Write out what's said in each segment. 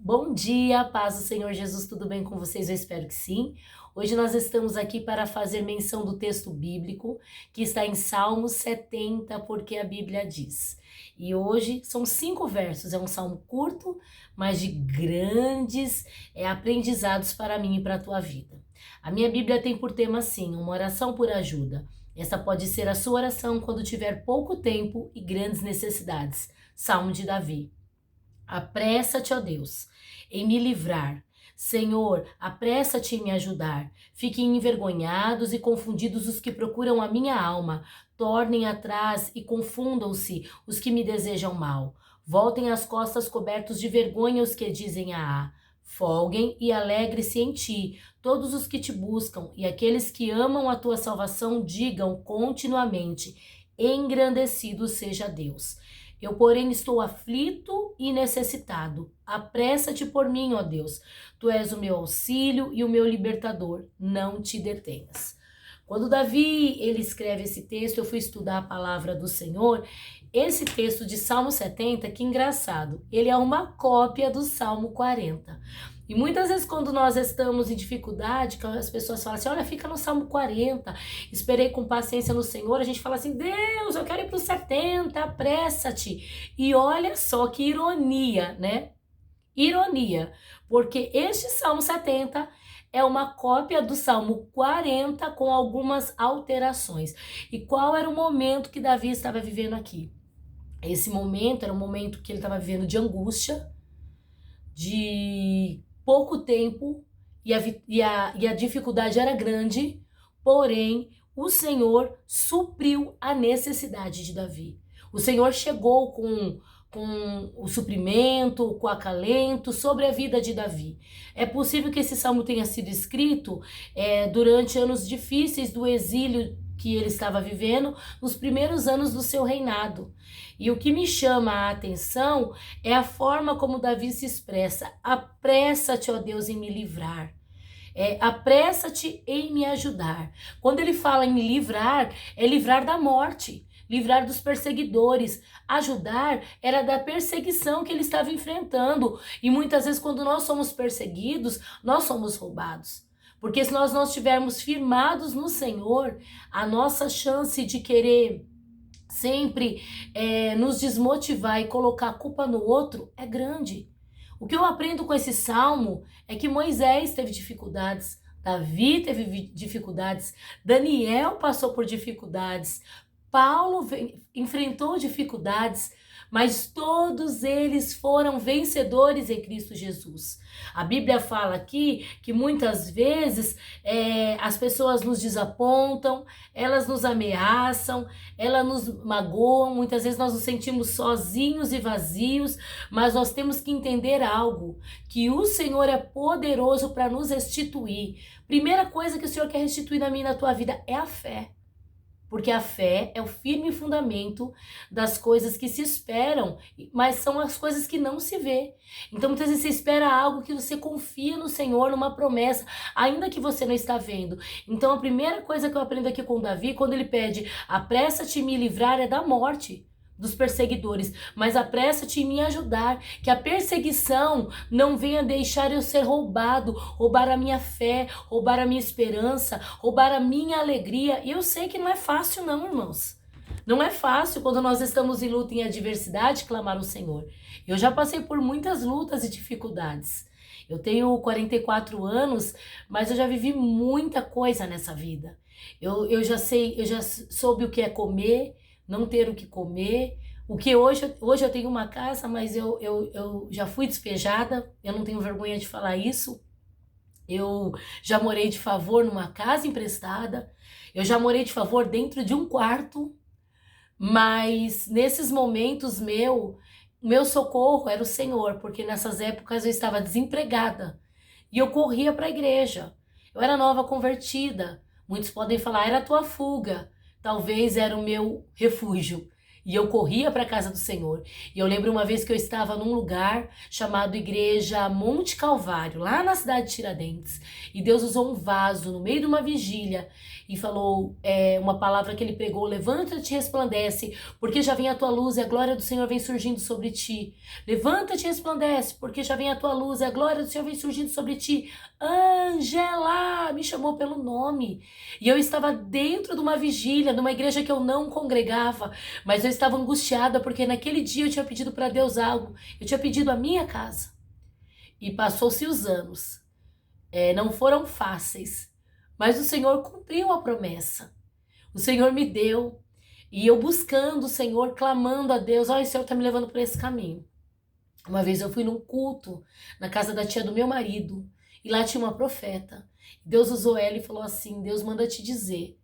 Bom dia, paz do Senhor Jesus, tudo bem com vocês? Eu espero que sim. Hoje nós estamos aqui para fazer menção do texto bíblico que está em Salmos 70, porque a Bíblia diz. E hoje são 5 versos, é um salmo curto, mas de grandes aprendizados para mim e para a tua vida. A minha Bíblia tem por tema assim, uma oração por ajuda. Essa pode ser a sua oração quando tiver pouco tempo e grandes necessidades. Salmo de Davi. Apressa-te, ó Deus, em me livrar. Senhor, apressa-te em me ajudar. Fiquem envergonhados e confundidos os que procuram a minha alma. Tornem atrás e confundam-se os que me desejam mal. Voltem as costas cobertos de vergonha os que dizem a. Folguem e alegre-se em ti, todos os que te buscam, e aqueles que amam a tua salvação digam continuamente: engrandecido seja Deus. Eu, porém, estou aflito e necessitado. Apressa-te por mim, ó Deus. Tu és o meu auxílio e o meu libertador. Não te detenhas. Quando Davi ele escreve esse texto, eu fui estudar a palavra do Senhor. Esse texto de Salmo 70, que engraçado, ele é uma cópia do Salmo 40. E muitas vezes quando nós estamos em dificuldade, que as pessoas falam assim, olha, fica no Salmo 40, esperei com paciência no Senhor, a gente fala assim, Deus, eu quero ir para o 70, apressa-te. E olha só que ironia, né? Ironia, porque este Salmo 70 é uma cópia do Salmo 40 com algumas alterações. E qual era o momento que Davi estava vivendo aqui? Esse momento era um momento que ele estava vivendo de angústia, de pouco tempo, e a dificuldade era grande, porém o Senhor supriu a necessidade de Davi. O Senhor chegou com o suprimento, com o acalento sobre a vida de Davi. É possível que esse salmo tenha sido escrito durante anos difíceis do exílio que ele estava vivendo, nos primeiros anos do seu reinado. E o que me chama a atenção é a forma como Davi se expressa. Apressa-te, ó Deus, em me livrar. Apressa-te em me ajudar. Quando ele fala em livrar, é livrar da morte, livrar dos perseguidores. Ajudar era da perseguição que ele estava enfrentando. E muitas vezes quando nós somos perseguidos, nós somos roubados. Porque se nós não estivermos firmados no Senhor, a nossa chance de querer sempre nos desmotivar e colocar a culpa no outro é grande. O que eu aprendo com esse salmo é que Moisés teve dificuldades, Davi teve dificuldades, Daniel passou por dificuldades, Paulo enfrentou dificuldades, mas todos eles foram vencedores em Cristo Jesus. A Bíblia fala aqui que muitas vezes as pessoas nos desapontam, elas nos ameaçam, elas nos magoam, muitas vezes nós nos sentimos sozinhos e vazios, mas nós temos que entender algo, que o Senhor é poderoso para nos restituir. Primeira coisa que o Senhor quer restituir na minha e na tua vida é a fé. Porque a fé é o firme fundamento das coisas que se esperam, mas são as coisas que não se vê. Então muitas vezes você espera algo que você confia no Senhor, numa promessa, ainda que você não está vendo. Então a primeira coisa que eu aprendo aqui com Davi, quando ele pede, apressa-te em me livrar, é da morte dos perseguidores, mas apressa-te em me ajudar, que a perseguição não venha deixar eu ser roubado, roubar a minha fé, roubar a minha esperança, roubar a minha alegria. E eu sei que não é fácil não, irmãos. Não é fácil quando nós estamos em luta e em adversidade clamar ao Senhor. Eu já passei por muitas lutas e dificuldades. Eu tenho 44 anos, mas eu já vivi muita coisa nessa vida. Eu já soube o que é comer, não ter o que comer. O que hoje eu tenho uma casa, mas eu já fui despejada, eu não tenho vergonha de falar isso. Eu já morei de favor numa casa emprestada, eu já morei de favor dentro de um quarto, mas nesses momentos meu socorro era o Senhor, porque nessas épocas eu estava desempregada e eu corria para a igreja. Eu era nova convertida, muitos podem falar, era a tua fuga. Talvez era o meu refúgio. E eu corria para a casa do Senhor. E eu lembro uma vez que eu estava num lugar chamado Igreja Monte Calvário, lá na cidade de Tiradentes. E Deus usou um vaso no meio de uma vigília e falou uma palavra que ele pregou: levanta-te e resplandece, porque já vem a tua luz e a glória do Senhor vem surgindo sobre ti. Levanta-te e resplandece, porque já vem a tua luz e a glória do Senhor vem surgindo sobre ti. Ângela! Me chamou pelo nome. E eu estava dentro de uma vigília, numa igreja que eu não congregava, mas eu estava angustiada porque naquele dia eu tinha pedido para Deus algo. Eu tinha pedido a minha casa. E passou-se os anos. Não foram fáceis, mas o Senhor cumpriu a promessa. O Senhor me deu. E eu buscando o Senhor, clamando a Deus: olha, o Senhor está me levando por esse caminho. Uma vez eu fui num culto na casa da tia do meu marido. E lá tinha uma profeta. Deus usou ela e falou assim: Deus manda te dizer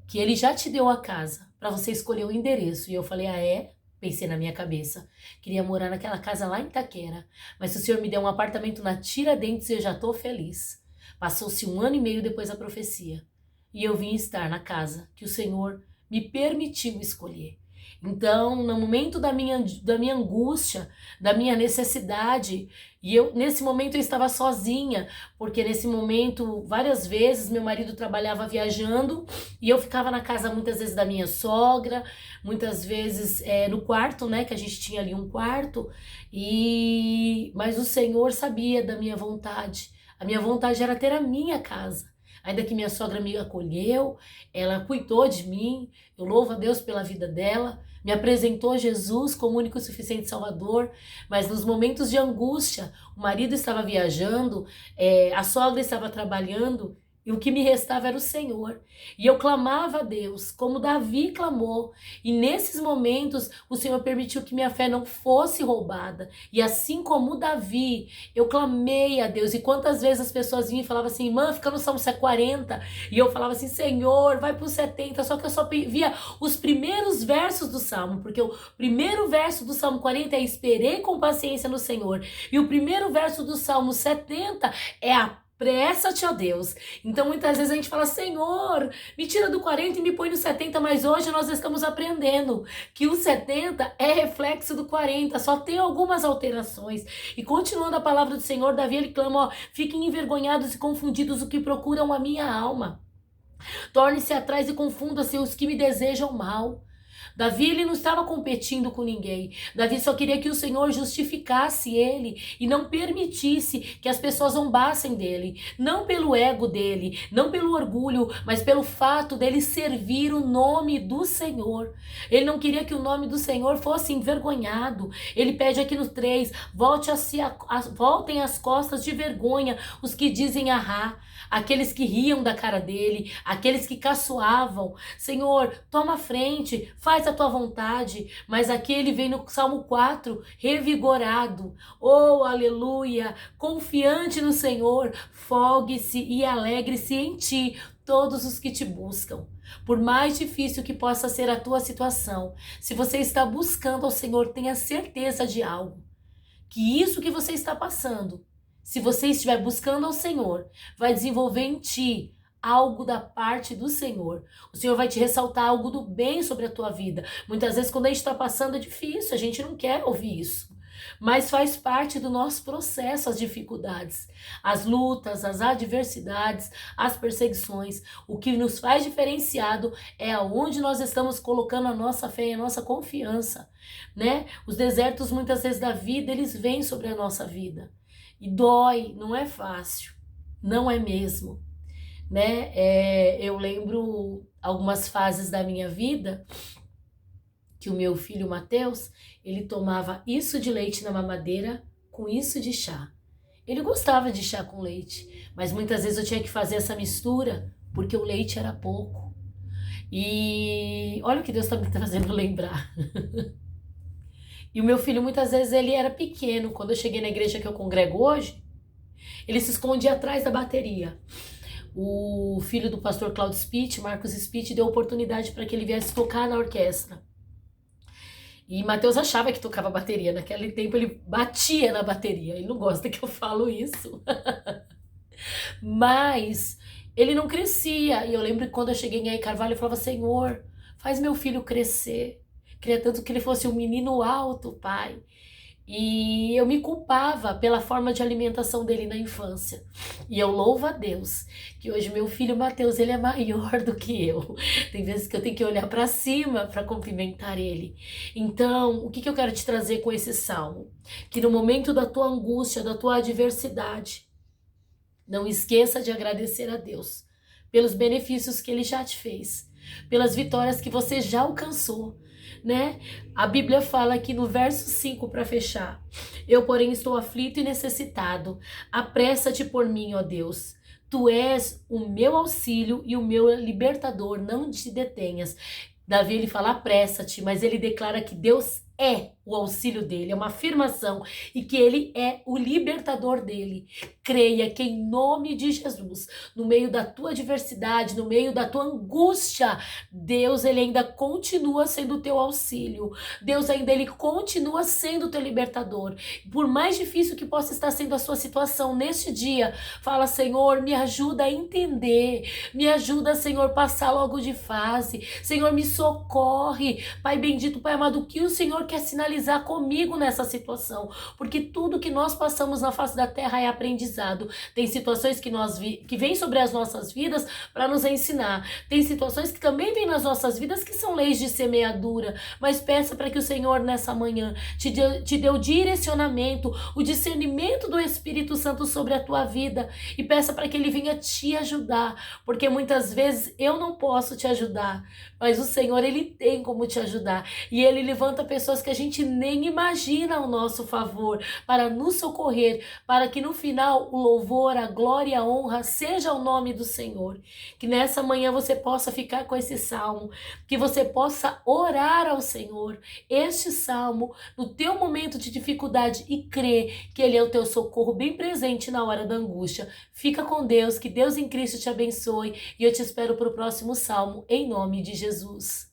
que ele já te deu a casa para você escolher o endereço. E eu falei: ah, é? Pensei na minha cabeça. Queria morar naquela casa lá em Itaquera. Mas se o Senhor me der um apartamento na Tiradentes, eu já tô feliz. Passou-se 1 ano e meio depois da profecia. E eu vim estar na casa que o Senhor me permitiu escolher. Então, no momento da minha angústia, da minha necessidade, e nesse momento eu estava sozinha, porque nesse momento, várias vezes, meu marido trabalhava viajando, e eu ficava na casa muitas vezes da minha sogra, muitas vezes no quarto, né, que a gente tinha ali um quarto, mas o Senhor sabia da minha vontade. A minha vontade era ter a minha casa. Ainda que minha sogra me acolheu, ela cuidou de mim, eu louvo a Deus pela vida dela, me apresentou Jesus como único e suficiente Salvador, mas nos momentos de angústia, o marido estava viajando, a sogra estava trabalhando, e o que me restava era o Senhor. E eu clamava a Deus, como Davi clamou. E nesses momentos, o Senhor permitiu que minha fé não fosse roubada. E assim como Davi, eu clamei a Deus. E quantas vezes as pessoas vinham e falavam assim: irmã, fica no Salmo 40. E eu falava assim: Senhor, vai pro 70. Só que eu só via os primeiros versos do Salmo. Porque o primeiro verso do Salmo 40 é: esperei com paciência no Senhor. E o primeiro verso do Salmo 70 é: apressa-te, ó Deus. Então muitas vezes a gente fala: Senhor, me tira do 40 e me põe no 70, mas hoje nós estamos aprendendo que o 70 é reflexo do 40, só tem algumas alterações. E continuando a palavra do Senhor, Davi ele clama: ó, fiquem envergonhados e confundidos os que procuram a minha alma. Torne-se atrás e confunda-se os que me desejam mal. Davi ele não estava competindo com ninguém. Davi só queria que o Senhor justificasse ele e não permitisse que as pessoas zombassem dele. Não pelo ego dele, não pelo orgulho, mas pelo fato dele servir o nome do Senhor. Ele não queria que o nome do Senhor fosse envergonhado. Ele pede aqui no 3, voltem as costas de vergonha os que dizem ahá. Aqueles que riam da cara dele, aqueles que caçoavam. Senhor, toma a frente, faz a tua vontade. Mas aqui ele vem no Salmo 4, revigorado. Oh, aleluia! Confiante no Senhor, folgue-se e alegre-se em ti todos os que te buscam. Por mais difícil que possa ser a tua situação, se você está buscando ao Senhor, tenha certeza de algo. Que isso que você está passando, se você estiver buscando ao Senhor, vai desenvolver em ti algo da parte do Senhor. O Senhor vai te ressaltar algo do bem sobre a tua vida. Muitas vezes quando a gente está passando é difícil, a gente não quer ouvir isso. Mas faz parte do nosso processo as dificuldades, as lutas, as adversidades, as perseguições. O que nos faz diferenciado é aonde nós estamos colocando a nossa fé e a nossa confiança, né? Os desertos muitas vezes da vida, eles vêm sobre a nossa vida. E dói, não é fácil, não é mesmo, né? Eu lembro algumas fases da minha vida que o meu filho Mateus, ele tomava isso de leite na mamadeira com isso de chá. Ele gostava de chá com leite, mas muitas vezes eu tinha que fazer essa mistura porque o leite era pouco. E olha o que Deus está me fazendo lembrar. E o meu filho, muitas vezes, ele era pequeno. Quando eu cheguei na igreja que eu congrego hoje, ele se escondia atrás da bateria. O filho do pastor Claudio Spitt, Marcos Spitt, deu oportunidade para que ele viesse tocar na orquestra. E Mateus achava que tocava bateria. Naquele tempo ele batia na bateria. Ele não gosta que eu falo isso. Mas ele não crescia. E eu lembro que quando eu cheguei em Carvalho, eu falava: Senhor, faz meu filho crescer. Queria tanto que ele fosse um menino alto, Pai. E eu me culpava pela forma de alimentação dele na infância. E eu louvo a Deus que hoje meu filho Mateus, ele é maior do que eu. Tem vezes que eu tenho que olhar para cima para cumprimentar ele. Então, o que eu quero te trazer com esse salmo? Que no momento da tua angústia, da tua adversidade, não esqueça de agradecer a Deus pelos benefícios que ele já te fez, pelas vitórias que você já alcançou, né? A Bíblia fala aqui no verso 5 para fechar: eu, porém, estou aflito e necessitado. Apressa-te por mim, ó Deus. Tu és o meu auxílio e o meu libertador, não te detenhas. Davi, ele fala apressa-te, mas ele declara que Deus é o auxílio dele, é uma afirmação, e que ele é o libertador dele. Creia que em nome de Jesus, no meio da tua adversidade, no meio da tua angústia, Deus, ele ainda continua sendo o teu auxílio. Deus ainda, ele continua sendo o teu libertador. Por mais difícil que possa estar sendo a sua situação neste dia, fala: Senhor, me ajuda a entender, me ajuda, Senhor, passar logo de fase. Senhor, me socorre. Pai bendito, Pai amado, o que o Senhor quer sinalizar comigo nessa situação? Porque tudo que nós passamos na face da terra é aprendizado. Tem situações que vêm sobre as nossas vidas para nos ensinar. Tem situações que também vêm nas nossas vidas que são leis de semeadura. Mas peça para que o Senhor nessa manhã te dê o direcionamento, o discernimento do Espírito Santo sobre a tua vida, e peça para que ele venha te ajudar, porque muitas vezes eu não posso te ajudar, mas o Senhor, ele tem como te ajudar, e ele levanta pessoas que a gente nem imagina ao nosso favor para nos socorrer, para que no final o louvor, a glória e a honra seja o nome do Senhor. Que nessa manhã você possa ficar com esse salmo, que você possa orar ao Senhor este salmo no teu momento de dificuldade e crer que ele é o teu socorro bem presente na hora da angústia. Fica com Deus, que Deus em Cristo te abençoe, e eu te espero para o próximo salmo, em nome de Jesus.